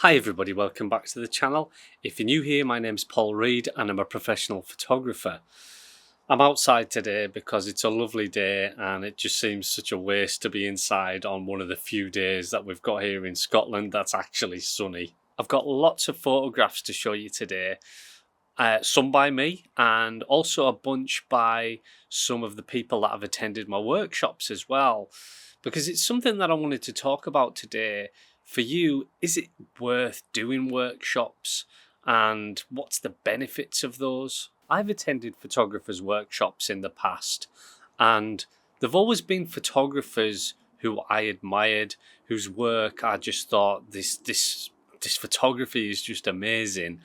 Hi everybody, welcome back to the channel. If you're new here, my name's Paul Reed and I'm a professional photographer. I'm outside today because it's a lovely day and it just seems such a waste to be inside on one of the few days that we've got here in Scotland that's actually sunny. I've got lots of photographs to show you today, some by me and also a bunch by some of the people that have attended my workshops as well, because it's something that I wanted to talk about today. For you, is it worth doing workshops and what's the benefits of those? I've attended photographers' workshops in the past and they've always been photographers who I admired, whose work I just thought this photography is just amazing.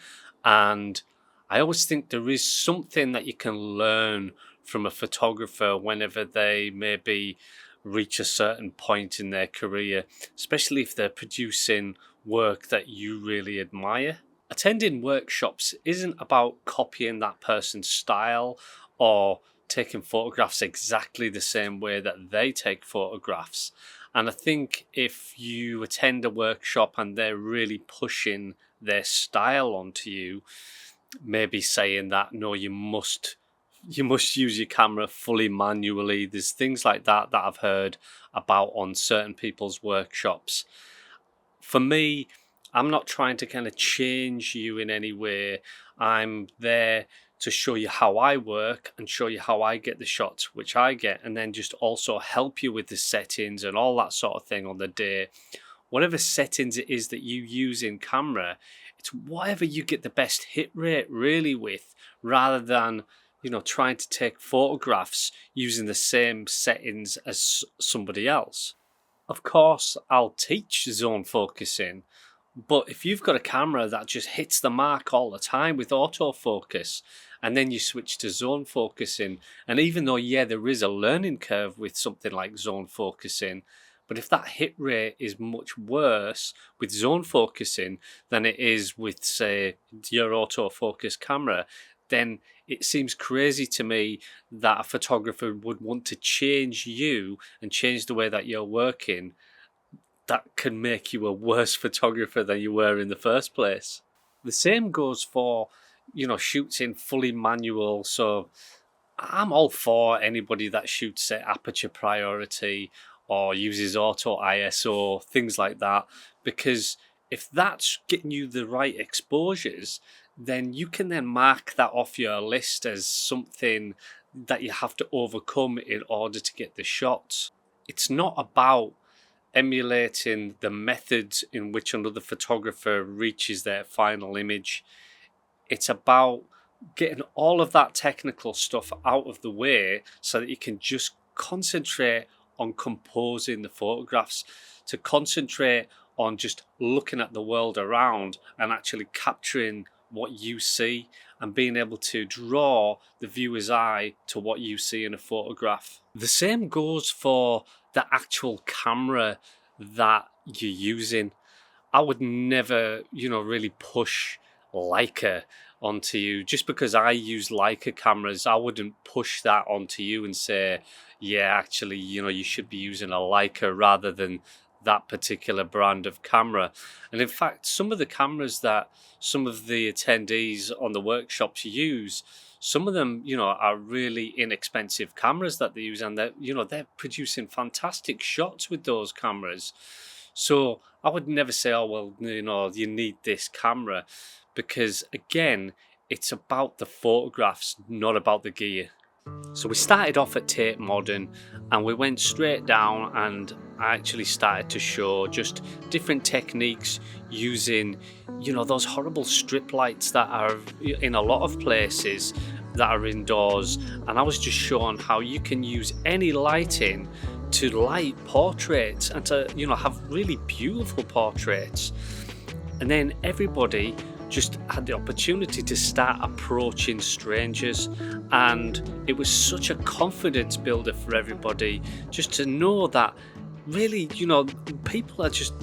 And I always think there is something that you can learn from a photographer whenever they maybe reach a certain point in their career, especially if they're producing work that you really admire. Attending workshops isn't about copying that person's style or taking photographs exactly the same way that they take photographs. And I think if you attend a workshop and they're really pushing their style onto you, maybe saying that no, you must use your camera fully manually. There's things like that I've heard about on certain people's workshops. For me, I'm not trying to kind of change you in any way. I'm there to show you how I work and show you how I get the shots which I get, and then just also help you with the settings and all that sort of thing on the day. Whatever settings it is that you use in camera, it's whatever you get the best hit rate really with, rather than trying to take photographs using the same settings as somebody else. Of course, I'll teach zone focusing, but if you've got a camera that just hits the mark all the time with autofocus, and then you switch to zone focusing, and even though, yeah, there is a learning curve with something like zone focusing, but if that hit rate is much worse with zone focusing than it is with, say, your autofocus camera, then it seems crazy to me that a photographer would want to change you and change the way that you're working. That can make you a worse photographer than you were in the first place. The same goes for, shoots in fully manual. So I'm all for anybody that shoots at aperture priority or uses auto ISO, things like that, because if that's getting you the right exposures, then you can then mark that off your list as something that you have to overcome in order to get the shots. It's not about emulating the methods in which another photographer reaches their final image. It's about getting all of that technical stuff out of the way so that you can just concentrate on composing the photographs, to concentrate on just looking at the world around and actually capturing what you see and being able to draw the viewer's eye to what you see in a photograph. The same goes for the actual camera that you're using. I would never, really push Leica onto you. Just because I use Leica cameras, I wouldn't push that onto you and say, yeah, actually, you should be using a Leica rather than that particular brand of camera. And in fact, some of the cameras that some of the attendees on the workshops use, some of them, are really inexpensive cameras that they use, and they're producing fantastic shots with those cameras. So I would never say, oh, well, you need this camera, because again, it's about the photographs, not about the gear. So we started off at Tate Modern and we went straight down, and I actually started to show just different techniques using, those horrible strip lights that are in a lot of places that are indoors. And I was just showing how you can use any lighting to light portraits and to, have really beautiful portraits. And then everybody just had the opportunity to start approaching strangers, and it was such a confidence builder for everybody just to know that really, people are just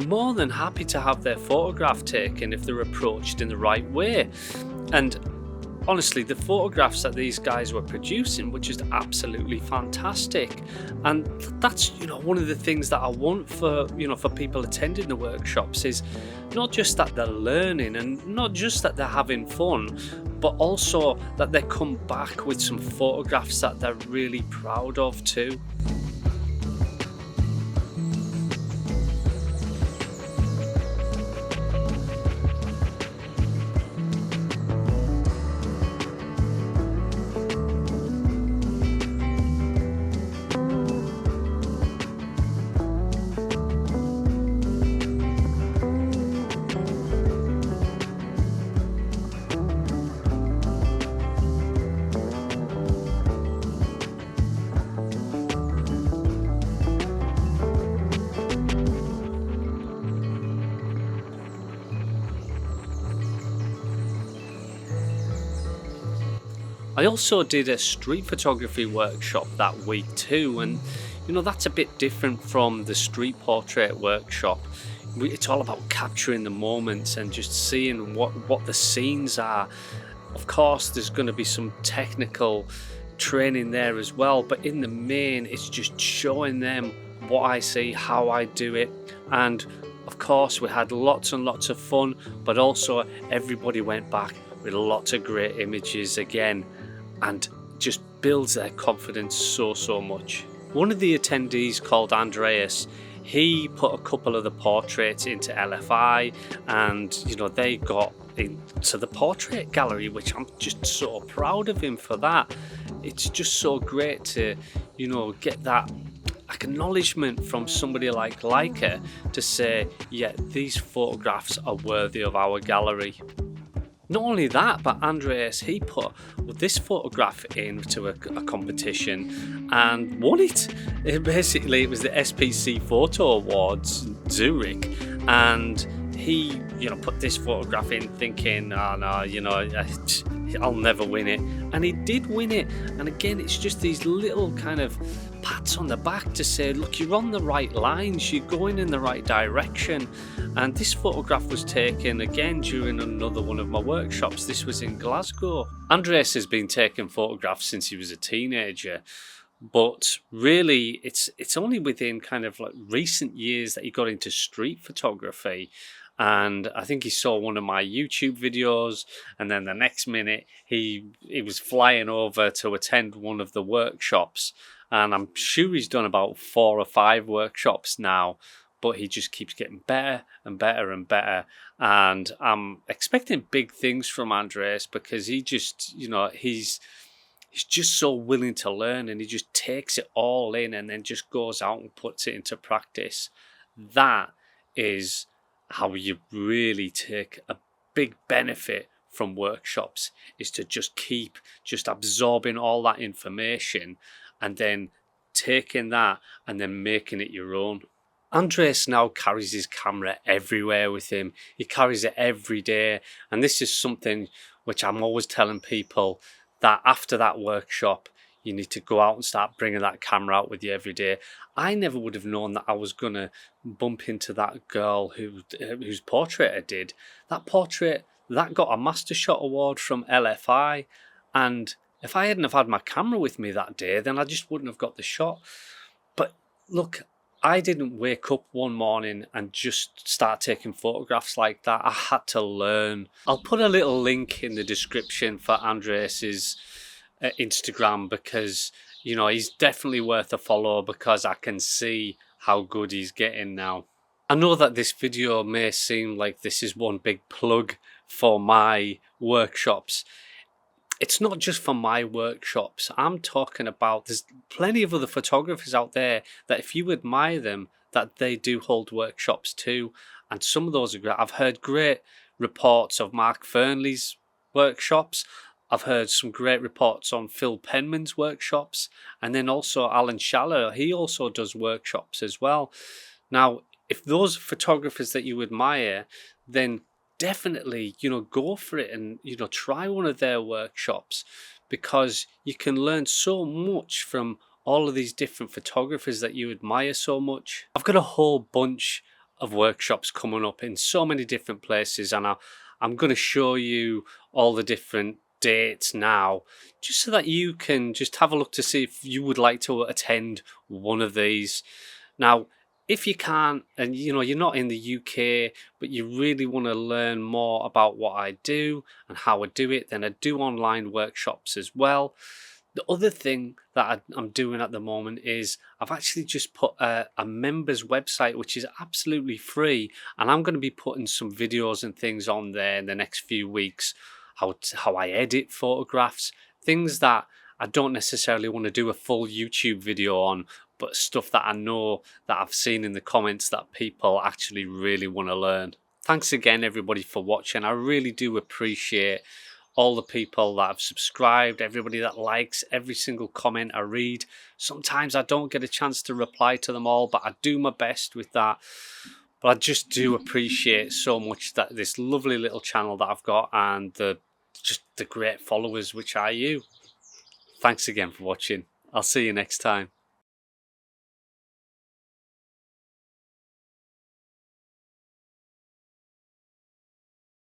more than happy to have their photograph taken if they're approached in the right way. And Honestly, the photographs that these guys were producing were just absolutely fantastic, and that's, you know, one of the things that I want for, you know, for people attending the workshops is not just that they're learning and not just that they're having fun, but also that they come back with some photographs that they're really proud of too. I also did a street photography workshop that week too, and you know, that's a bit different from the street portrait workshop. It's all about capturing the moments and just seeing what the scenes are. Of course, there's going to be some technical training there as well, but in the main, it's just showing them what I see, how I do it, and of course, we had lots and lots of fun, but also everybody went back with lots of great images again, and just builds their confidence so much. One of the attendees, called Andreas, he put a couple of the portraits into LFI, and you know, they got into the portrait gallery, which I'm just so proud of him for that. It's just so great to, you know, get that acknowledgement from somebody like Leica to say, yeah, these photographs are worthy of our gallery. Not only that, but Andreas, he put this photograph into a competition and won it. It was the SPC Photo Awards Zurich, and he, you know, put this photograph in thinking, oh no, you know, I'll never win it, and he did win it. And again, it's just these little kind of pats on the back to say, look, you're on the right lines, you're going in the right direction. And this photograph was taken again during another one of my workshops. This was in Glasgow. Andreas has been taking photographs since he was a teenager, but really it's only within kind of like recent years that he got into street photography. And I think he saw one of my YouTube videos, and then the next minute he was flying over to attend one of the workshops, and I'm sure he's done about 4 or 5 workshops now, but he just keeps getting better and better and better. And I'm expecting big things from Andreas, because he just, you know, he's just so willing to learn, and he just takes it all in and then just goes out and puts it into practice. That is how you really take a big benefit from workshops, is to just keep just absorbing all that information and then taking that and then making it your own. Andreas now carries his camera everywhere with him. He carries it every day, and this is something which I'm always telling people, that after that workshop you need to go out and start bringing that camera out with you every day. I never would have known that I was going to bump into that girl whose portrait I did. That portrait, that got a Master Shot Award from LFI, and if I hadn't have had my camera with me that day, then I just wouldn't have got the shot. But look, I didn't wake up one morning and just start taking photographs like that. I had to learn. I'll put a little link in the description for Andreas's Instagram, because, you know, he's definitely worth a follow, because I can see how good he's getting now. I know that this video may seem like this is one big plug for my workshops. It's not just for my workshops. I'm talking about, there's plenty of other photographers out there that if you admire them, that they do hold workshops too. And some of those are great. I've heard great reports of Mark Fernley's workshops. I've heard some great reports on Phil Penman's workshops. And then also Alan Schaller, he also does workshops as well. Now, if those photographers that you admire, then definitely, you know, go for it and, you know, try one of their workshops, because you can learn so much from all of these different photographers that you admire so much. I've got a whole bunch of workshops coming up in so many different places, and I'm going to show you all the different dates now, just so that you can just have a look to see if you would like to attend one of these. Now, if you can't, and you're not in the UK, but you really want to learn more about what I do and how I do it, then I do online workshops as well. The other thing that I'm doing at the moment is I've actually just put a members website, which is absolutely free, and I'm going to be putting some videos and things on there in the next few weeks, how I edit photographs, things that I don't necessarily want to do a full YouTube video on, but stuff that I know that I've seen in the comments that people actually really want to learn. Thanks again everybody for watching. I really do appreciate all the people that have subscribed, everybody that likes every single comment I read. Sometimes I don't get a chance to reply to them all, but I do my best with that. But I just do appreciate so much that this lovely little channel that I've got, and the great followers which are you. Thanks again for watching. I'll see you next time.